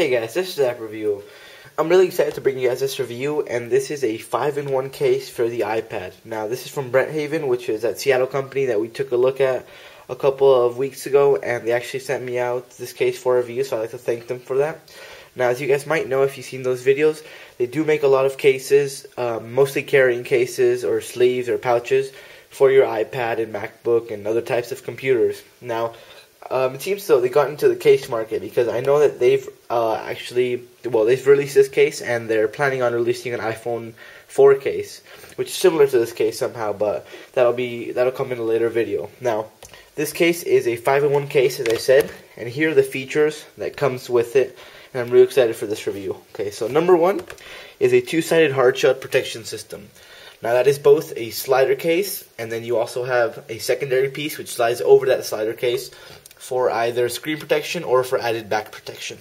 Hey guys, this is App Review. I'm really excited to bring you guys this review, and this is a 5-in-1 case for the iPad. Now, this is from Brenthaven, which is that Seattle company that we took a look at a couple of weeks ago, and they actually sent me out this case for review, so I'd like to thank them for that. Now, as you guys might know if you've seen those videos, they do make a lot of cases, mostly carrying cases or sleeves or pouches for your iPad and MacBook and other types of computers. Now, it seems though they got into the case market because I know that they've they've released this case and they're planning on releasing an iPhone 4 case, which is similar to this case somehow, but that'll come in a later video. Now, this case is a 5-in-1 case, as I said, and here are the features that comes with it, and I'm really excited for this review. Okay, so number one is a two-sided hard shut protection system. Now that is both a slider case, and then you also have a secondary piece which slides over that slider case for either screen protection or for added back protection.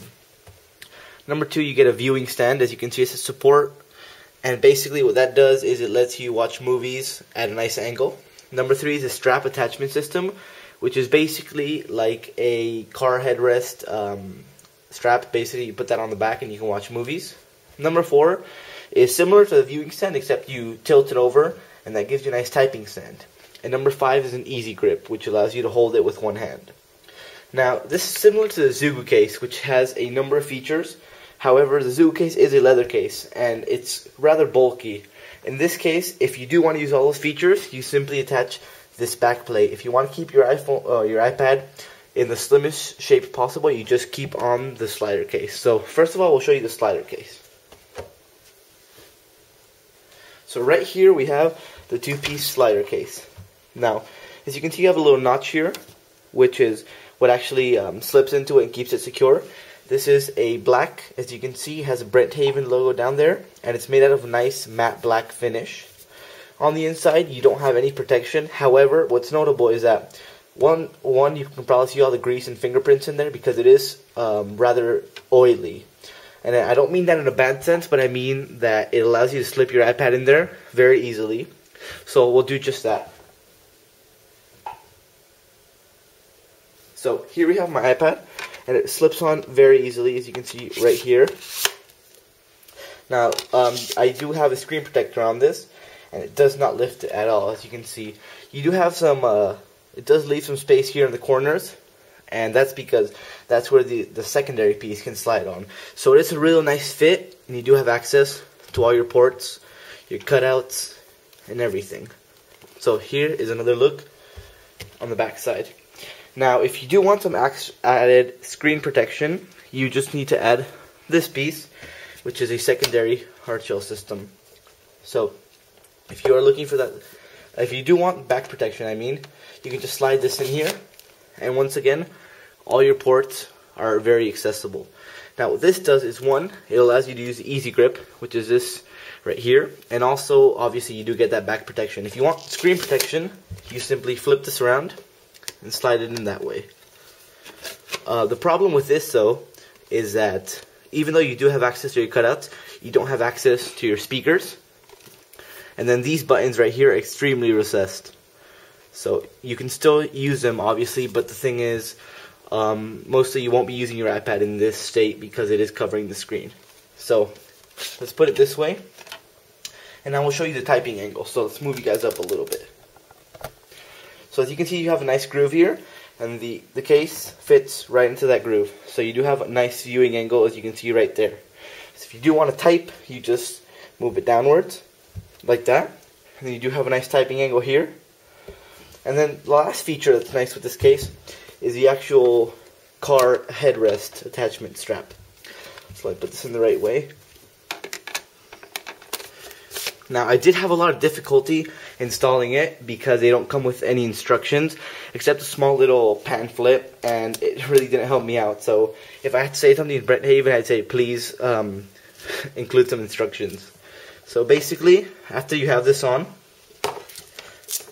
Number two, you get a viewing stand. As you can see, it's a support, and basically what that does is it lets you watch movies at a nice angle. Number three is a strap attachment system, which is basically like a car headrest strap. Basically, you put that on the back and you can watch movies. Number four is similar to the viewing stand, except you tilt it over, and that gives you a nice typing stand. And number five is an easy grip, which allows you to hold it with one hand. Now, this is similar to the Zugu case, which has a number of features. However, the Zugu case is a leather case, and it's rather bulky. In this case, if you do want to use all those features, you simply attach this back plate. If you want to keep your iPad in the slimmest shape possible, you just keep on the slider case. So, first of all, we'll show you the slider case. So right here we have the two-piece slider case. Now, as you can see, you have a little notch here, which is what actually slips into it and keeps it secure. This is a black, as you can see, has a Brenthaven logo down there, and it's made out of a nice matte black finish. On the inside, you don't have any protection. However, what's notable is that one you can probably see all the grease and fingerprints in there because it is rather oily. And I don't mean that in a bad sense, but I mean that it allows you to slip your iPad in there very easily. So we'll do just that. So here we have my iPad, and it slips on very easily, as you can see right here. Now, I do have a screen protector on this, and it does not lift at all, as you can see. You do have some, it does leave some space here in the corners, and that's because that's where the secondary piece can slide on. So it's a real nice fit, and you do have access to all your ports, your cutouts, and everything. So here is another look on the back side. Now, if you do want some added screen protection, you just need to add this piece, which is a secondary hard shell system. So, if you are looking for that, if you do want back protection, you can just slide this in here, and once again, all your ports are very accessible. Now, what this does is, one, it allows you to use the easy grip, which is this right here, and also, obviously, you do get that back protection. If you want screen protection, you simply flip this around and slide it in that way. The problem with this, though, is that even though you do have access to your cutouts, you don't have access to your speakers. And then these buttons right here are extremely recessed. So you can still use them, obviously, but the thing is, mostly you won't be using your iPad in this state because it is covering the screen. So let's put it this way, and now we'll show you the typing angle. So let's move you guys up a little bit. So as you can see, you have a nice groove here, and the case fits right into that groove. So you do have a nice viewing angle, as you can see right there. So if you do want to type, you just move it downwards, like that. And then you do have a nice typing angle here. And then the last feature that's nice with this case is the actual car headrest attachment strap. So I put this in the right way. Now, I did have a lot of difficulty installing it because they don't come with any instructions except a small little pamphlet, and it really didn't help me out. So if I had to say something in Brenthaven, I'd say please include some instructions. So basically, after you have this on,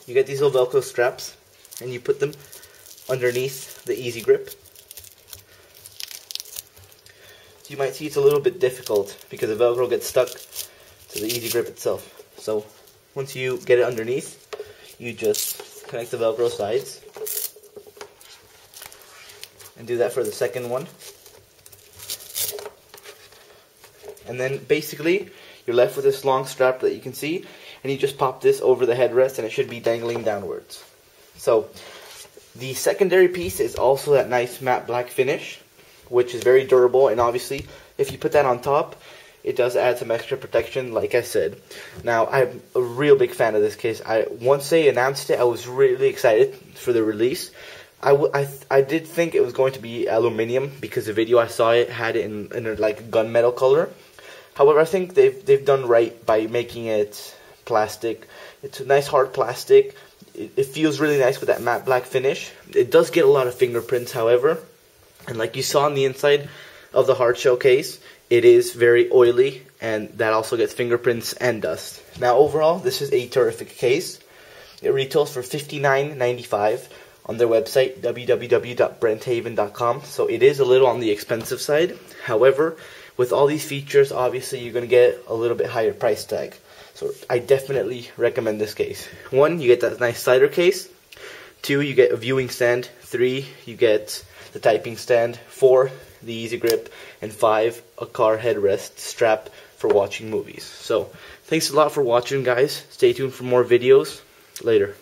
you get these little Velcro straps, and you put them underneath the easy grip. So you might see it's a little bit difficult because the Velcro gets stuck to the easy grip itself. So once you get it underneath, you just connect the Velcro sides, and do that for the second one. And then basically you're left with this long strap that you can see, and you just pop this over the headrest and it should be dangling downwards. So the secondary piece is also that nice matte black finish, which is very durable, and obviously if you put that on top, it does add some extra protection, like I said. Now, I'm a real big fan of this case. Once they announced it, I was really excited for the release. I did think it was going to be aluminum because the video I saw it had it in a like gunmetal color. However, I think they've done right by making it plastic. It's a nice hard plastic. It feels really nice with that matte black finish. It does get a lot of fingerprints, however, and like you saw on the inside of the hard shell case, it is very oily, and that also gets fingerprints and dust. Now, overall, this is a terrific case. It retails for $59.95 on their website, www.brenthaven.com. So it is a little on the expensive side. However, with all these features, obviously you're going to get a little bit higher price tag. So I definitely recommend this case. 1, you get that nice slider case. 2, you get a viewing stand. 3, you get the typing stand. 4, the easy grip. And 5, a car headrest strap for watching movies. So thanks a lot for watching, guys. Stay tuned for more videos. Later.